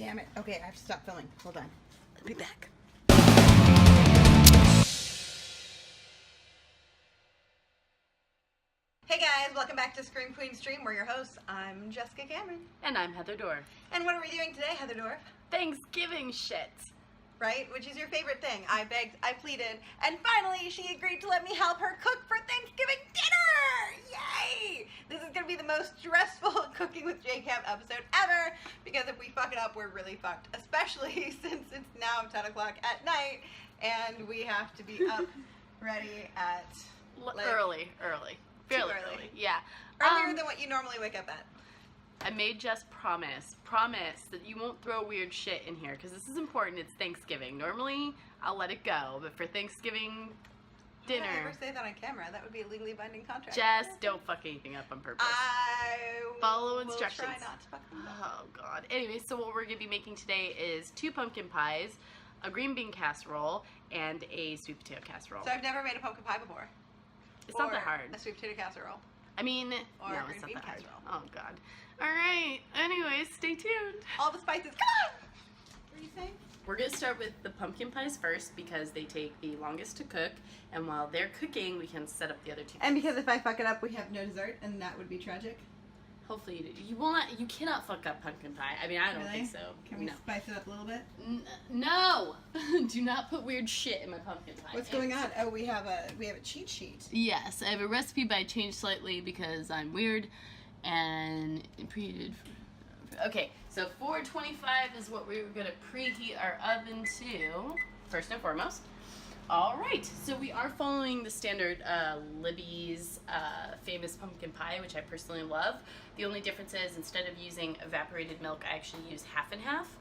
Damn it. Okay, I have to stop filming. Hold on. I'll be back. Hey guys, welcome back to Scream Queen Stream. We're your hosts. I'm Jessica Cameron. And I'm Heather Dorff. And what are we doing today, Heather Dorff? Thanksgiving shit. Right? Which is your favorite thing. I begged, I pleaded, and finally she agreed to let me help her cook for Thanksgiving dinner! Yay! This is going to be the most stressful Cooking with J-Cam episode ever, because if we fuck it up, we're really fucked. Especially since it's now 10 o'clock at night, and we have to be up ready at... Early. Fairly early. Yeah. Earlier than what you normally wake up at. I made Jess promise that you won't throw weird shit in here, because this is important. It's Thanksgiving. Normally, I'll let it go, but for Thanksgiving dinner... Would I ever say that on camera? That would be a legally binding contract. Jess, don't fuck anything up on purpose. Follow instructions. Will try not to fuck them up. Oh, God. Anyway, so what we're going to be making today is 2 pumpkin pies, a green bean casserole, and a sweet potato casserole. So I've never made a pumpkin pie before. It's not that hard. A sweet potato casserole. I mean, or no, a it's green not that bean hard. casserole. Oh, God. All right. Anyways, stay tuned. All the spices. Come on! What are you saying? We're going to start with the pumpkin pies first because they take the longest to cook. And while they're cooking, we can set up the other 2. And because if I fuck it up, we have no dessert, and that would be tragic. Hopefully you do. You will not. You cannot fuck up pumpkin pie. I mean, I don't think so. Can we spice it up a little bit? No! Do not put weird shit in my pumpkin pie. What's going on? Oh, we have a cheat sheet. Yes, I have a recipe, but I changed slightly because I'm weird and preheated. Okay, so 425 is what we're gonna preheat our oven to, first and foremost. All right, so we are following the standard Libby's famous pumpkin pie, which I personally love. The only difference is instead of using evaporated milk, I actually use half and half.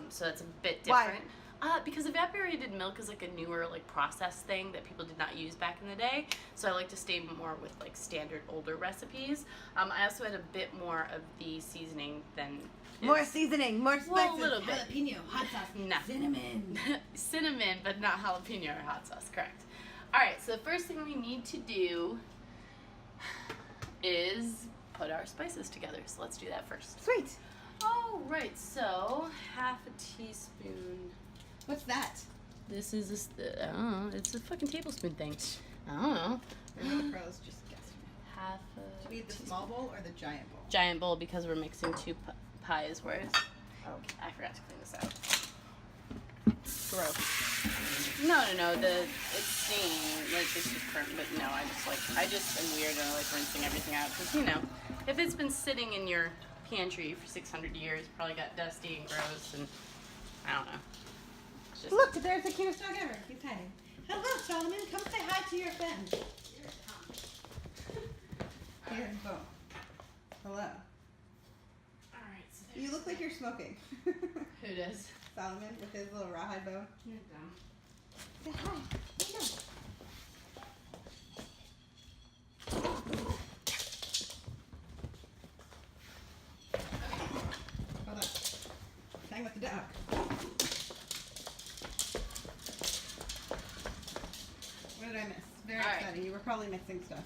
So that's a bit different. Why? Because evaporated milk is like a newer processed thing that people did not use back in the day. So I like to stay more with like standard older recipes. I also had a bit more of the seasoning than more seasoning, more spices, well, a little bit. Jalapeno, hot sauce, no. cinnamon. Cinnamon, but not jalapeno or hot sauce, correct. Alright, so the first thing we need to do is put our spices together. So let's do that first. Sweet. Alright, so half a teaspoon. What's that? This is I don't know, it's a fucking tablespoon thing. I don't know. No pros, just guess. Half a Should we eat the small bowl or the giant bowl? giant bowl because we're mixing 2 pies, whereas Okay. I forgot to clean this out. Gross. No, it's stained, like it's just burnt, but no, I just am weird and I like rinsing everything out because, if it's been sitting in your pantry for 600 years, probably got dusty and gross and, I don't know. It's just... Look, there's the cutest dog ever. He's hiding. Hello, Solomon. Come say hi to your friends. Here, boom. Hello. Alright, so You look like you're smoking. who does? Solomon with his little rawhide bow. You're dumb. Say hi. What are you doing? Hold on. Hang with the dog. What did I miss? Very exciting. You were probably mixing stuff.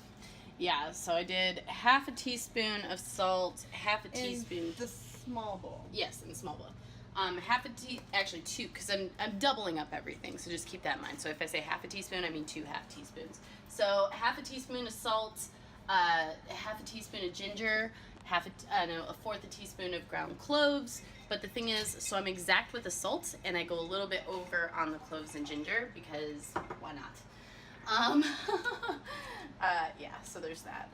Yeah, so I did half a teaspoon of salt, half a teaspoon. In the small bowl. Yes, in the small bowl. Actually 2, because I'm doubling up everything, so just keep that in mind. So if I say half a teaspoon, I mean 2 half teaspoons. So half a teaspoon of salt, half a teaspoon of ginger, a fourth a teaspoon of ground cloves. But the thing is, so I'm exact with the salt, and I go a little bit over on the cloves and ginger, because why not? Yeah, so there's that.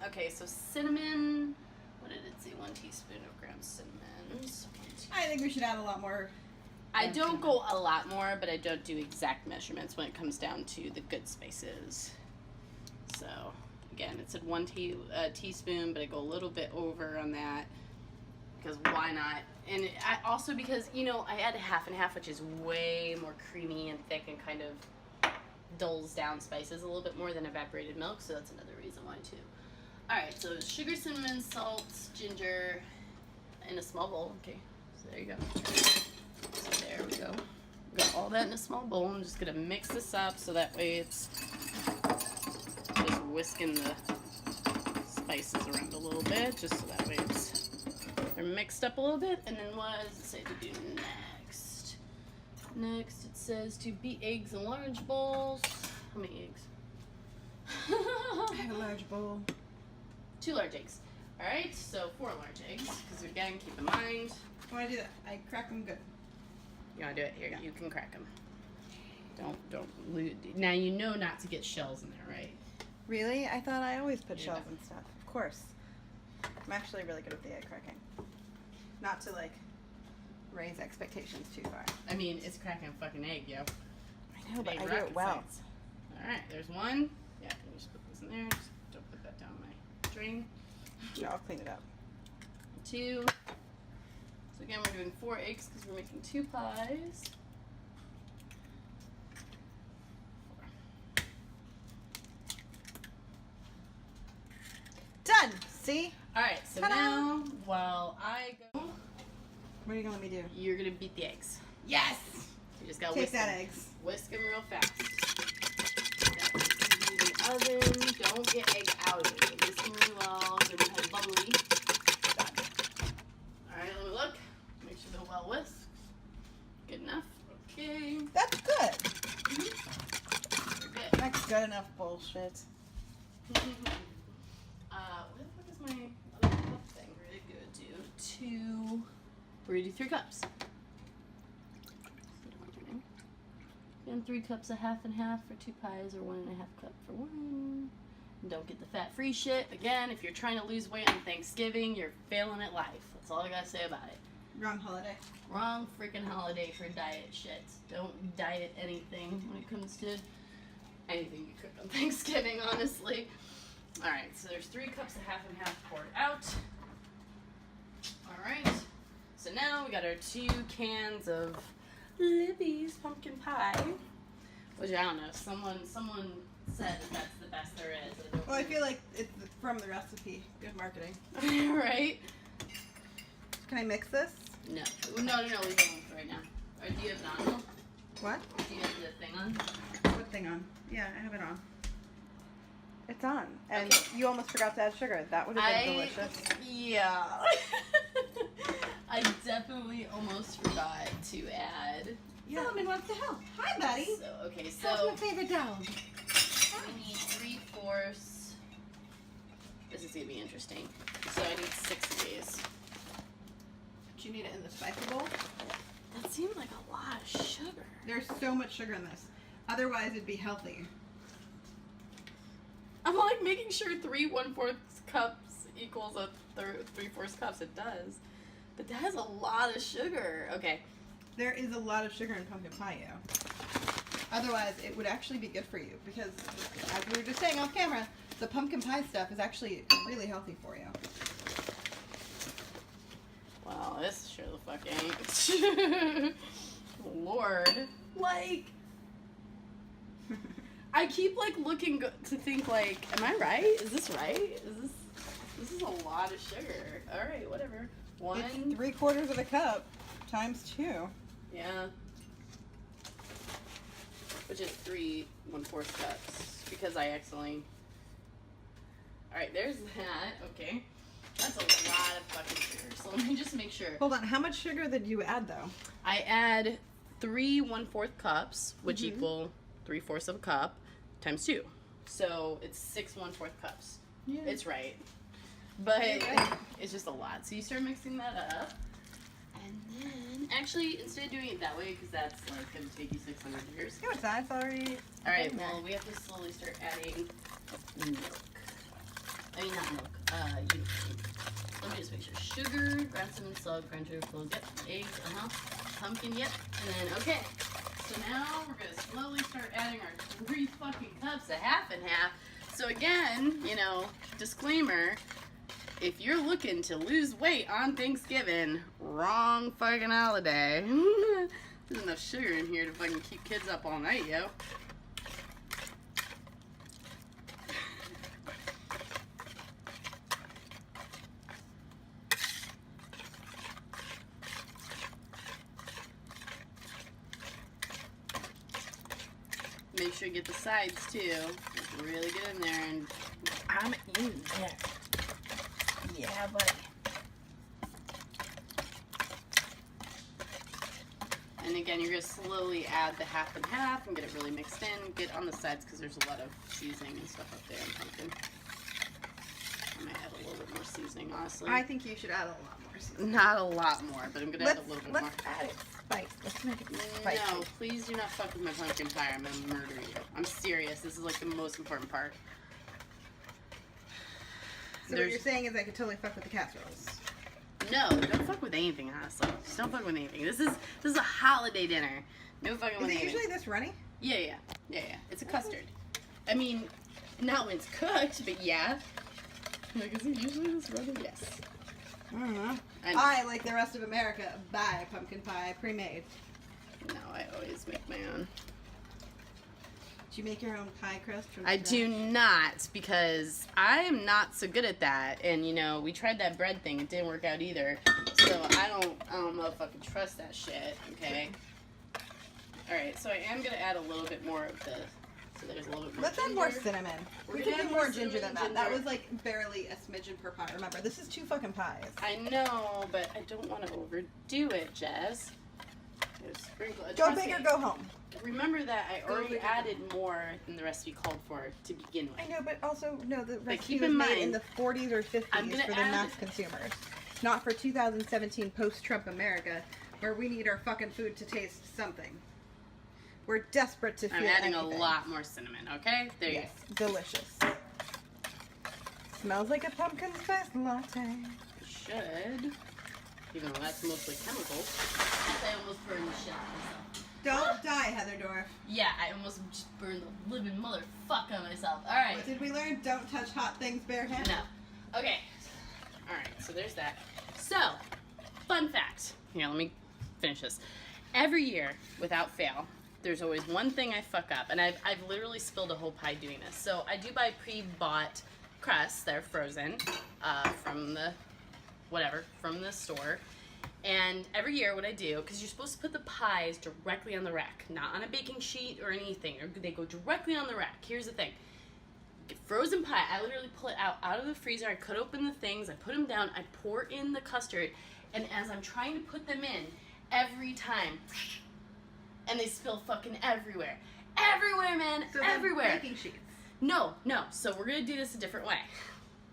Okay, so cinnamon, what did it say? 1 teaspoon of ground cinnamon. So I think we should add a lot more. I don't go a lot more, but I don't do exact measurements when it comes down to the good spices. So, again, it said 1 teaspoon, but I go a little bit over on that, because why not? And also because, I add half and half, which is way more creamy and thick and kind of dulls down spices a little bit more than evaporated milk, so that's another reason why too. Alright, so sugar, cinnamon, salt, ginger in a small bowl. Okay, so there you go. So there we go. We got all that in a small bowl. I'm just gonna mix this up so that way it's just whisking the spices around a little bit, just so that way it's They're mixed up a little bit. And then what does it say to do next? Next, it says to beat eggs in large bowls. How many eggs? I have a large bowl. 2 large eggs. All right, so 4 large eggs. Because again, keep in mind. When I do that, I crack them good. You want to do it here? Yeah. You can crack them. Don't lose. Now you know not to get shells in there, right? Really? I thought I always put Yeah. shells and stuff. Of course. I'm actually really good at the egg cracking. Not to like raise expectations too far. I mean, it's cracking a fucking egg, yo. I know, but Ain't I do rocket it well. science. All right, there's one. Yeah, can you just put this in there? Just don't put that down my drain. No, I'll clean it up. 2. So again, we're doing 4 eggs because we're making 2 pies. 4. Done! See? All right, so Ta-da! now while I go, What are you gonna let me do? you're gonna beat the eggs. Yes! You just gotta Take whisk that them. eggs. Whisk them real fast. In the oven. Don't get egg out of it. Whisk them really well. They're kind of bubbly. Done. All right, let me look. Make sure they're well whisked. Good enough. Okay. That's good. We're good. That's good enough bullshit. Where the fuck is my other cup thing? We're gonna do 2. We're gonna do 3 cups. And 3 cups of half and half for 2 pies, or 1.5 cup for 1. And don't get the fat-free shit. Again, if you're trying to lose weight on Thanksgiving, you're failing at life. That's all I gotta say about it. Wrong holiday. Wrong freaking holiday for diet shit. Don't diet anything when it comes to anything you cook on Thanksgiving, honestly. Alright, so there's 3 cups of half and half poured out. Alright, so now we got our 2 cans of Libby's pumpkin pie. Which I don't know, someone said that that's the best there is. Well, I feel like it's from the recipe. Good marketing. Right? Can I mix this? No, leave it on for right now. Or do you have it on? What? Do you have the thing on? What thing on? Yeah, I have it on. It's on. And Okay. you almost forgot to add sugar. That would have been delicious. Yeah. I definitely almost forgot to add. Solomon wants to help. Hi, buddy. So, How's my favorite dog? we need 3/4. This is gonna be interesting. So I need 6 of these. Do you need it in the spicy bowl? That seemed like a lot of sugar. There's so much sugar in this. Otherwise, it'd be healthy. I'm like making sure 3 1/4 cups equals a 3/4 cups. It does. But that has a lot of sugar. Okay. There is a lot of sugar in pumpkin pie, yo. Otherwise, it would actually be good for you because, as we were just saying off camera, the pumpkin pie stuff is actually really healthy for you. Wow, this sure the fuck ain't. Lord. Like, I keep like looking to think like, am I right? Is this right? This is a lot of sugar. All right, whatever. One. It's 3/4 of a cup times 2. Yeah. Which is 3 1/4 cups because I accidentally. All right, there's that. Okay. That's a lot of fucking sugar. So let me just make sure. Hold on, how much sugar did you add though? I add 3 1/4 cups, which equal 3/4 of a cup, times 2. So it's 6 1/4 cups. Yeah. It's right. But Okay. it's just a lot. So you start mixing that up. And then, actually, instead of doing it that way, because that's like going to take you 600 years. No, it's not. It's already. Alright, in there. well, we have to slowly start adding milk. I mean, not milk, let me just make sure. Sugar, ground cinnamon, salt, ground sugar, cloves, yep. Eggs, pumpkin, yep. And then, okay. So now we're going to slowly start adding our 3 fucking cups of half and half. So again, you know, disclaimer, if you're looking to lose weight on Thanksgiving, wrong fucking holiday. There's enough sugar in here to fucking keep kids up all night, yo. Make sure you get the sides too. Really get in there, and I'm in there. Yeah, buddy. then again, you're going to slowly add the half and half and get it really mixed in. Get on the sides because there's a lot of seasoning and stuff up there in pumpkin. I might add a little bit more seasoning, honestly. I think you should add a lot more seasoning. Not a lot more, but I'm going to add a little bit more. Let's add it spice. Let's make it spicy. No, please do not fuck with my pumpkin pie. I'm going to murder you. I'm serious. This is like the most important part. So what you're saying is I could totally fuck with the casseroles. No, don't fuck with anything, honestly. Just don't fuck with anything. This is a holiday dinner. No fucking with anything. Is it usually this runny? Yeah. It's a custard. I mean, not when it's cooked, but yeah. Like, is it usually this runny? Yes. I, like the rest of America, buy pumpkin pie pre-made. No, I always make my own. Do you make your own pie crust from I scratch? do not, because I am not so good at that. And, you know, we tried that bread thing. It didn't work out either. So I don't know if I can trust that shit, okay? Alright, so I am going to add a little bit more of the... So there's a little bit more Let's ginger. add more cinnamon. We could gonna do add more more ginger than cinnamon, that. That ginger. was like barely a smidgen per pie. Remember, this is 2 fucking pies. I know, but I don't want to overdo it, Jess. Sprinkle. Go big or go home. Remember that I Go already big or go added more than the recipe called for to begin with. I know, but also, no, the recipe keep was in made mind, in the 40s or 50s I'm for gonna the add- mass consumers. Not for 2017 post-Trump America, where we need our fucking food to taste something. We're desperate to feel I'm adding anything. a lot more cinnamon, okay? There Yes, delicious. Smells like a pumpkin spice latte. you go. It should. Even though that's mostly chemicals. I almost burned the shit out of myself. Don't die, Heather Dorff. Yeah, I almost just burned the living motherfucker out of myself. Alright. What did we learn? Don't touch hot things barehanded. No. Okay. Alright, so there's that. So, fun fact. Here, let me finish this. Every year, without fail, there's always one thing I fuck up. And I've literally spilled a whole pie doing this. So, I do buy pre-bought crusts. They're frozen from the, from the store. And every year what I do, because you're supposed to put the pies directly on the rack, not on a baking sheet or anything. They go directly on the rack. Here's the thing. Get frozen pie. I literally pull it out of the freezer. I cut open the things. I put them down. I pour in the custard. And as I'm trying to put them in, every time, and they spill fucking everywhere. Everywhere, man. So everywhere. baking sheets. No. So we're going to do this a different way.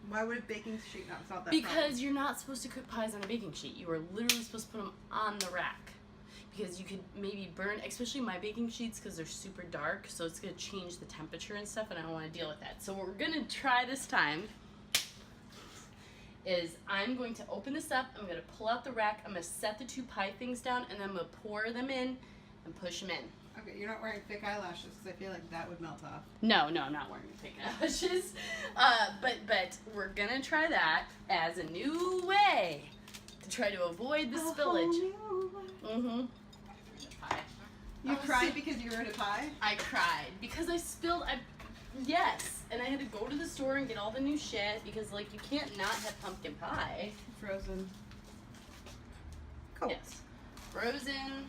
Why would a baking sheet not solve that Because problem? you're not supposed to cook pies on a baking sheet. You are literally supposed to put them on the rack. Because you could maybe burn, especially my baking sheets, because they're super dark, so it's going to change the temperature and stuff, and I don't want to deal with that. So what we're going to try this time is I'm going to open this up, I'm going to pull out the rack, I'm going to set the 2 pie things down, and then I'm going to pour them in and push them in. Okay, you're not wearing fake eyelashes because I feel like that would melt off. No, I'm not wearing fake eyelashes. But we're gonna try that as a new way to try to avoid the spillage. Mm-hmm. You cried because you were in a pie? I cried because I spilled. Yes, and I had to go to the store and get all the new shit because like you can't not have pumpkin pie. Frozen. Cool. Yes, frozen.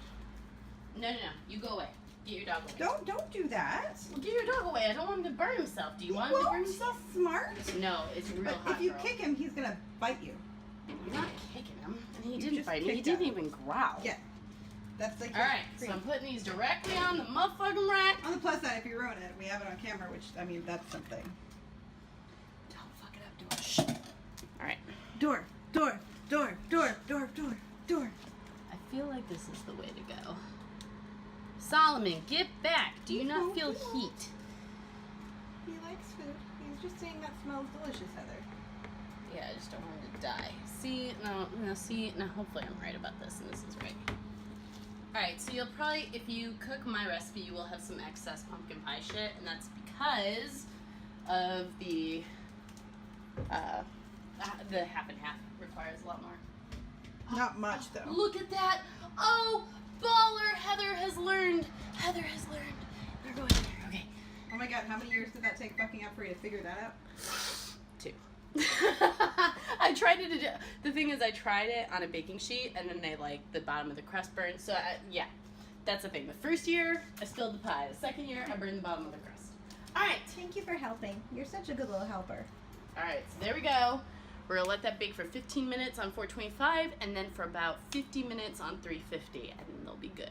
No, you go away. Get your dog away. Don't do that. Well, get your dog away. I don't want him to burn himself. Do you want him to burn Won't. himself? He's smart. No, it's real But hot, if you girl. kick him, he's gonna bite you. You're not kicking him. And he You didn't just bite me. He kicked didn't him. even growl. Yeah. That's like Alright, so I'm putting these directly on the motherfucking rack. on the plus side, if you ruin it, we have it on camera, which I mean that's something. Don't fuck it up, Dorff. Shh. Alright. Door. I feel like this is the way to go. Solomon, get back. Do you not feel heat? He likes food. He's just saying that smells delicious, Heather. Yeah, I just don't want him to die. See, no, hopefully I'm right about this and this is right. Alright, so you'll probably, if you cook my recipe, you will have some excess pumpkin pie shit, and that's because of the half and half requires a lot more. Not much though. Look at that! Oh, baller! Heather has learned. They're going there. Okay. Oh my god, how many years did that take fucking up for you to figure that out? 2. I tried it. The thing is, I tried it on a baking sheet, and then the bottom of the crust burned. So yeah, that's the thing. The first year, I spilled the pie. The second year, I burned the bottom of the crust. All right. Thank you for helping. You're such a good little helper. All right. So there we go. We're gonna let that bake for 15 minutes on 425, and then for about 50 minutes on 350, and then they'll be good.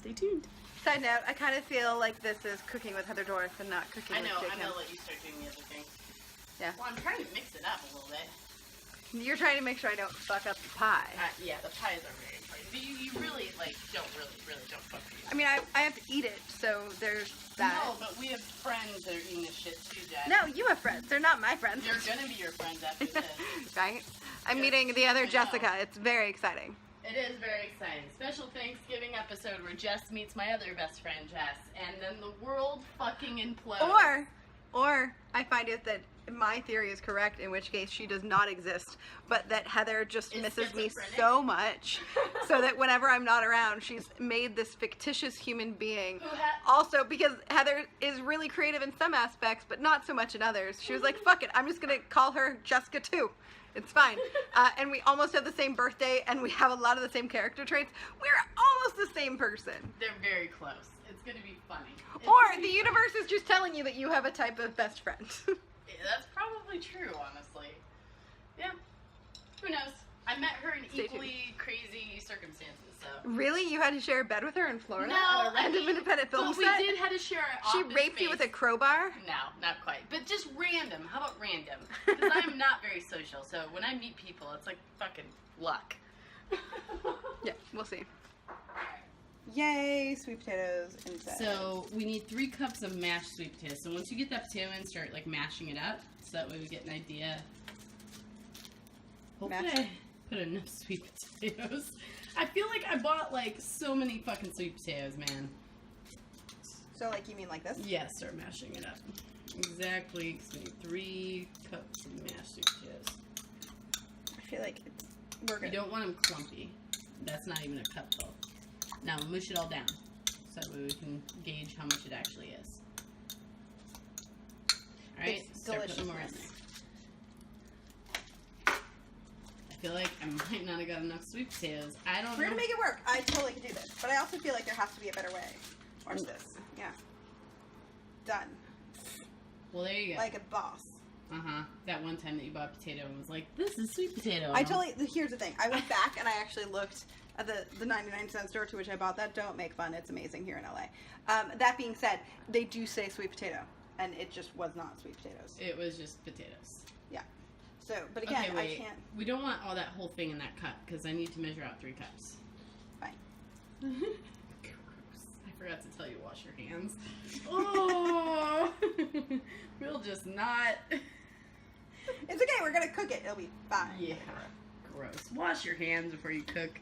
stay tuned. Side note, I kind of feel like this is cooking with Heather Dorff and not cooking I with know, Jake I'm Ham. gonna let you start doing the other thing. Yeah. Well, I'm trying to mix it up a little bit. You're trying to make sure I don't fuck up the pie. Yeah, the pies are very important. But you really, like, don't fuck with these. I mean, I have to eat it, so there's that. No, but we have friends that are eating this shit too, Jess. No, you have friends. They're not my friends. They're gonna be your friends after this. Right? I'm Yes, meeting the other I know. Jessica. It's very exciting. It is very exciting. Special Thanksgiving episode where Jess meets my other best friend, Jess, and then the world fucking implodes. Or I find it that my theory is correct, in which case she does not exist, but that Heather just Is misses me schizophrenic? so much, so that whenever I'm not around, she's made this fictitious human being. Also, because Heather is really creative in some aspects, but not so much in others. She was like, fuck it, I'm just gonna call her Jessica too. It's fine. And we almost have the same birthday, and we have a lot of the same character traits. We're almost the same person. They're very close. It's gonna be funny. Or the universe is just telling you that you have a type of best friend. That's probably true, honestly. Yeah. Who knows? I met her in Stay equally crazy circumstances, so. Really? You had to share a bed with her in Florida No, at a random I mean, independent film but we set? did have to share an She office raped you with a space. crowbar? No, not quite. But just random. How about random? Because I'm not very social, so when I meet people, it's like fucking luck. Yeah, we'll see. Yay, sweet potatoes inside. So we need 3 cups of mashed sweet potatoes. So once you get that potato in, start like mashing it up, so that way we get an idea. Hopefully Mash. I put enough sweet potatoes. I feel like I bought like so many fucking sweet potatoes, man. So, like, you mean like this? Yeah, start mashing it up. Exactly. So we need 3 cups of mashed sweet potatoes. I feel like we're You good. don't want them clumpy. That's not even a cup full. Now mush it all down, so that way we can gauge how much it actually is. All right, It's start putting more in deliciousness. there. I feel like I might not have got enough sweet potatoes. I don't We're know. gonna make it work. I totally can do this. But I also feel like there has to be a better way. Watch this. Yeah. Done. Well, there you go. Like a boss. That one time that you bought a potato and was like, "This is sweet potato." I totally, here's the thing. I went back and I actually looked at the 99-cent store to which I bought that. Don't make fun. It's amazing here in LA. That being said, they do say sweet potato. And it just was not sweet potatoes. It was just potatoes. Yeah. So, but again, Okay, wait. I can't. We don't want all that whole thing in that cup because I need to measure out 3 cups. Fine. Gross. I forgot to tell you to wash your hands. Oh, we'll just not. It's okay. We're gonna cook it. It'll be fine. Yeah, gross. Wash your hands before you cook.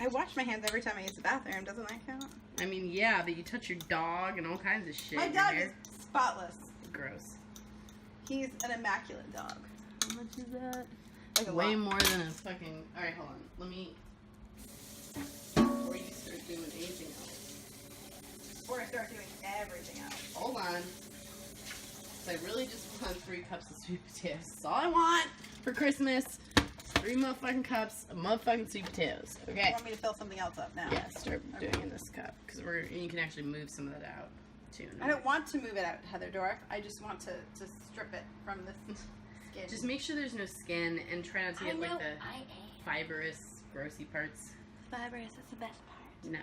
I wash my hands every time I use the bathroom. Doesn't that count? I mean, yeah, but you touch your dog and all kinds of shit. My in your dog hair. is spotless. Gross. He's an immaculate dog. How much is that? Like a Way lot. more than a fucking. All right, hold on. Let me. Before you start doing anything else, Before I start doing everything else. hold on. So I really just want 3 cups of sweet potatoes. That's all I want for Christmas. 3 motherfucking cups of motherfucking sweet potatoes. You Okay. want me to fill something else up now? Yeah, start Okay. doing in this cup because you can actually move some of that out too. I don't want to move it out, Heather Dorff. I just want to strip it from this skin. Just make sure there's no skin and try not to get like the fibrous, grossy parts. fibrous. That's the best part. No.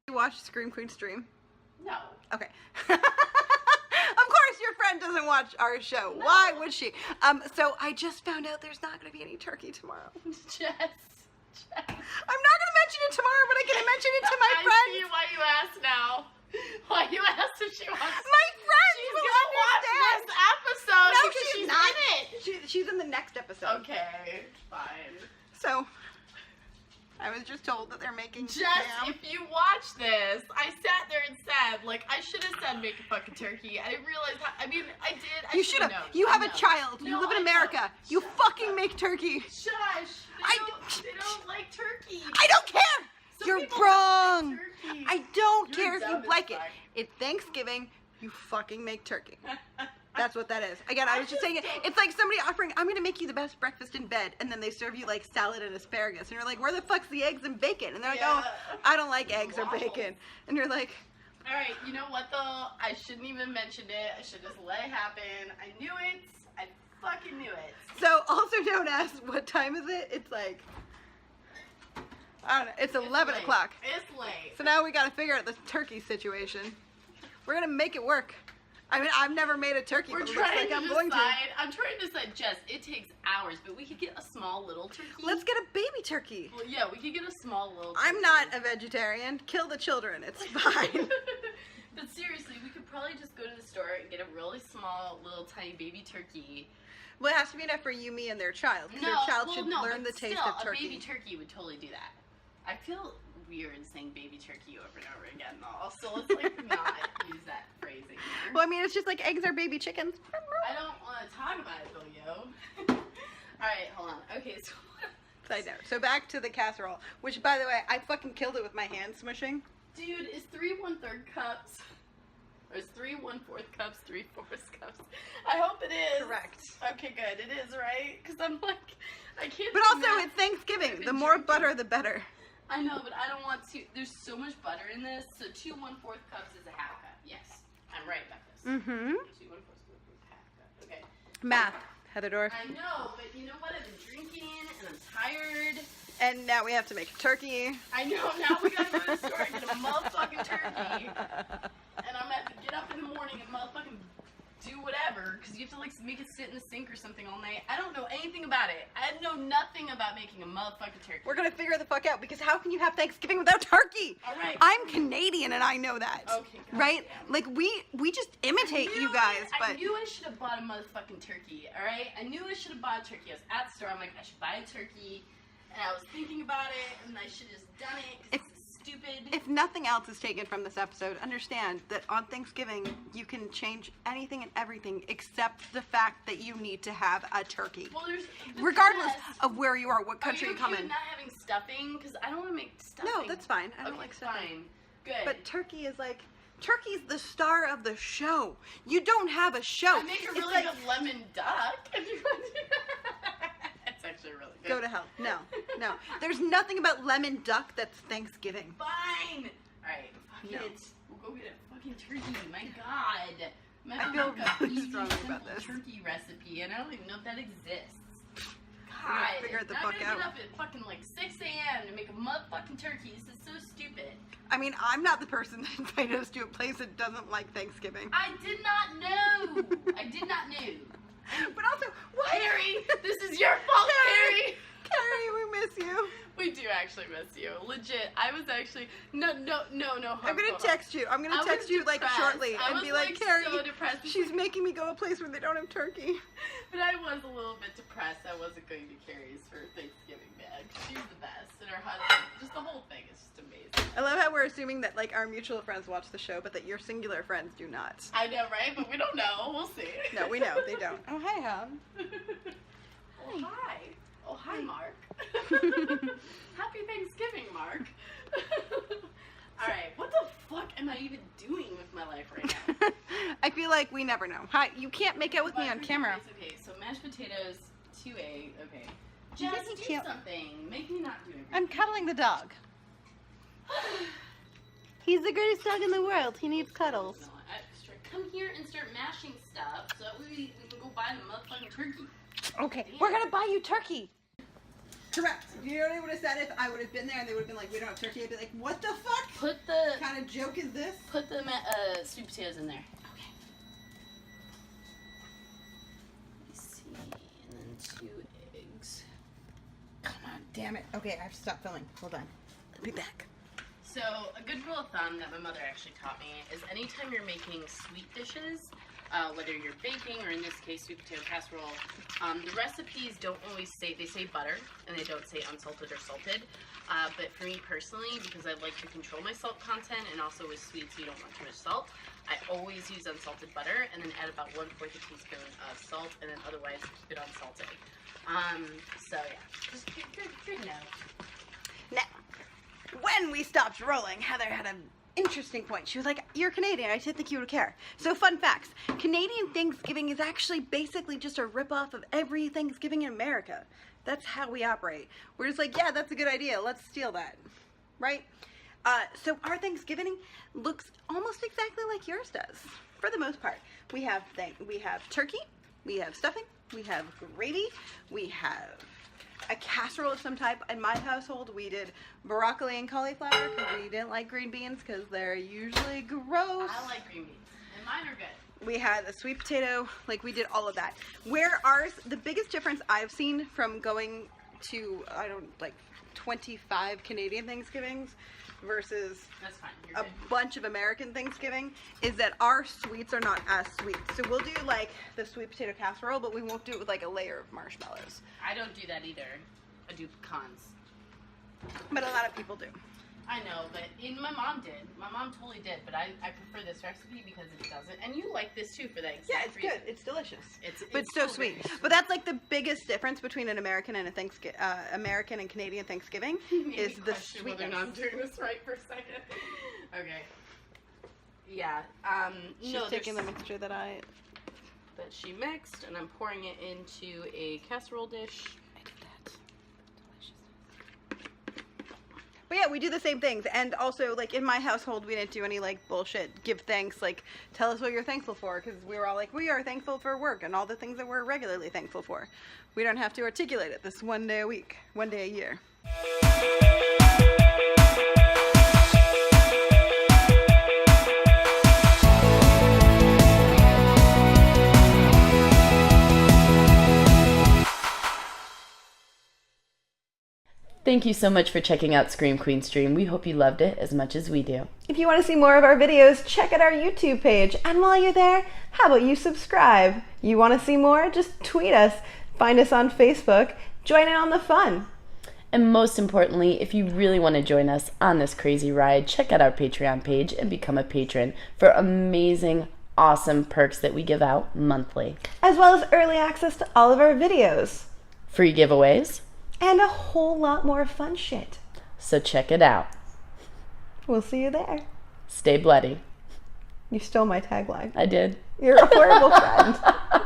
You watch Scream Queen stream? No. Okay. Of course your friend doesn't watch our show. No. Why would she? So I just found out there's not going to be any turkey tomorrow. Jess. I'm not going to mention it tomorrow, but I can mention it to my I friends. see why you asked now. Why you asked if she wants. My friends She's will gonna watch understand. this episode No, because she's she's not. in it. She's in the next episode. Okay, fine. So I was just told that they're making Jess, ham. if you watch this, I sat there and said, like, I should have said make a fucking turkey. I didn't realize how, I mean, I did. I You should have. known. You I have a know. child. You No, live in I America. know. You Shut fucking up. make turkey. Shush. They don't like turkey. I don't care. Some You're people wrong. don't like turkey. I don't You're care if dumb you as like it. fuck. It's Thanksgiving. You fucking make turkey. That's what that is. Again, I was just saying it. don't- It's like somebody offering, I'm going to make you the best breakfast in bed. And then they serve you like salad and asparagus. And you're like, where the fuck's the eggs and bacon? And they're like, Yeah. oh, I don't like eggs or Waffles. bacon. And you're like, All right, you know what though? I shouldn't even mention it. I should just let it happen. I knew it. I fucking knew it. so also don't ask what time is it. It's like, I don't know. It's 11 o'clock. It's late. So now we got to figure out the turkey situation. We're going to make it work. I mean, I've never made a turkey, We're but it looks trying like to I'm decide. going to. I'm trying to decide, Jess, it takes hours, but we could get a small little turkey. Let's get a baby turkey. Well, yeah, we could get a small little turkey. I'm not a vegetarian. Kill the children. It's fine. But seriously, we could probably just go to the store and get a really small, little tiny baby turkey. Well, it has to be enough for you, me, and their child. Their child should learn the taste of turkey. A baby turkey would totally do that. I feel weird saying baby turkey over and over again, though. So let's like not use that phrase anymore. Well, I mean, it's just like eggs are baby chickens. I don't want to talk about it, though, yo. All right, hold on. Okay, so. I know. So back to the casserole, which, by the way, I fucking killed it with my hand smushing. Dude, is 3 1/3 cups? Or is 3 1/4 cups 3/4 cups? I hope it is. Correct. Okay, good. It is, right? Because I'm like, I can't. But do also, math. it's Thanksgiving. I've been The more drinking. butter, the better. I know, but I don't want to. There's so much butter in this. So 2 1/4 cups is a half cup. Yes, I'm right about this. 2 Mm-hmm. 1/4 cups is half cup. Okay. Math, Heather Dorff. I know, but you know what? I've been drinking and I'm tired. And now we have to make a turkey. I know. Now we gotta go to the store and get a motherfucking turkey. And I'm gonna have to get up in the morning and motherfucking do whatever, because you have to like make it sit in the sink or something all night. I don't know anything about it. I know nothing about making a motherfucking turkey. We're gonna figure the fuck out, because how can you have Thanksgiving without turkey? All right. I'm Canadian and I know that. Okay, right? goddamn. Like we just imitate you guys, I but knew I should have bought a motherfucking turkey, alright? I knew I should have bought a turkey. I was at the store, I'm like, I should buy a turkey, and I was thinking about it, and I should have just done it, because it's stupid. if nothing else is taken from this episode, understand that on Thanksgiving you can change anything and everything except the fact that you need to have a turkey. Well, Regardless of where you are, what Are country you you come okay in. with not having stuffing? Because I don't want to make stuffing. No, that's fine. I don't Okay, like stuffing. fine. Good. But turkey is like, turkey's the star of the show. You don't have a show. I make a It's really like, good lemon duck. If you want to. It's actually really good. go to hell. No, no. There's nothing about lemon duck that's Thanksgiving. Fine. All right. Fuck No. it. We'll go get a fucking turkey. My God. I feel really strongly about simple this. turkey recipe, and I don't even know if that exists. We're gonna God. figure it the I'm fuck gonna out. get up at fucking like 6 a.m. to make a motherfucking turkey. This is so stupid. I mean, I'm not the person that invited us to a place that doesn't like Thanksgiving. I did not know. I did not know. But also, why? Carrie, this is your fault, Carrie. Carrie, we miss you. We do actually miss you. Legit. I was actually no. I'm gonna Harmful. text you. I'm gonna I was text you like depressed. shortly I and was, be like, like, Carrie, so depressed. she's making me go a place where they don't have turkey. But I was a little bit depressed. I wasn't going to Carrie's for Thanksgiving, man. She's the best, and her husband. Just the whole thing is just amazing. I love how we're assuming that like our mutual friends watch the show, but that your singular friends do not. I know, right? But we don't know. We'll see. No, we know they don't. Oh, hi, Hub. Oh, hi. Oh, hi, Mark. Happy Thanksgiving, Mark. All right, what the fuck am I even doing with my life right now? I feel like we never know. Hi, you can't make out with me on camera. Okay, so mashed potatoes, 2 egg. Okay. You Jess, didn't do kill- something. Make me not do everything. I'm cuddling the dog. He's the greatest dog in the world. He needs cuddles. No, come here and start mashing stuff so that we can go buy the motherfucking turkey. Okay, we're gonna buy you turkey. Correct. You know what I would have said if I would have been there and they would have been like, we don't have turkey? I'd be like, what the fuck? Put the What kind of joke is this? sweet potatoes in there. Okay. Let me see, and then 2 eggs. Come on, damn it. Okay, I have to stop filming. Hold on. I'll be back. So, a good rule of thumb that my mother actually taught me is anytime you're making sweet dishes, whether you're baking or in this case sweet potato casserole, the recipes don't always say, they say butter and they don't say unsalted or salted. But for me personally, because I like to control my salt content and also with sweets you don't want too much salt, I always use unsalted butter and then add about 1/4 teaspoon of salt and then otherwise keep it unsalted. So yeah, just good to know. Now, when we stopped rolling, Heather had an interesting point. She was like, you're Canadian. I didn't think you would care. So fun facts. Canadian Thanksgiving is actually basically just a ripoff of every Thanksgiving in America. That's how we operate. We're just like, yeah, that's a good idea. Let's steal that. Right? So our Thanksgiving looks almost exactly like yours does. For the most part. We have turkey. we have stuffing, we have gravy, we have a casserole of some type. In my household, we did broccoli and cauliflower because we didn't like green beans because they're usually gross. I like green beans, and mine are good. We had a sweet potato, like we did all of that. Where ours, the biggest difference I've seen from going to, 25 Canadian Thanksgivings versus That's fine. You're a good. bunch of American Thanksgiving is that our sweets are not as sweet. So we'll do like the sweet potato casserole, but we won't do it with like a layer of marshmallows. I don't do that either. I do pecans. But a lot of people do. I know, but my mom did. My mom totally did, but I prefer this recipe because it doesn't. And you like this too for that exact Yeah, it's reason. good. It's delicious. But It's so sweet. But that's like the biggest difference between an American and a American and Canadian Thanksgiving is the question whether or sweetness. not I'm doing this right for a second. Okay. Yeah. She's no, taking the mixture that she mixed, and I'm pouring it into a casserole dish. I did that. But yeah, we do the same things. And also, like, in my household, we didn't do any, like, bullshit, give thanks, like, tell us what you're thankful for. Because we were all like, we are thankful for work and all the things that we're regularly thankful for. We don't have to articulate it this one day a week, one day a year. Thank you so much for checking out Scream Queen Stream. We hope you loved it as much as we do. If you want to see more of our videos, check out our YouTube page. And while you're there, how about you subscribe? You want to see more? Just tweet us. Find us on Facebook. Join in on the fun. And most importantly, if you really want to join us on this crazy ride, check out our Patreon page and become a patron for amazing, awesome perks that we give out monthly. As well as early access to all of our videos. Free giveaways. And a whole lot more fun shit. So check it out. We'll see you there. Stay bloody. You stole my tagline. I did. You're a horrible friend.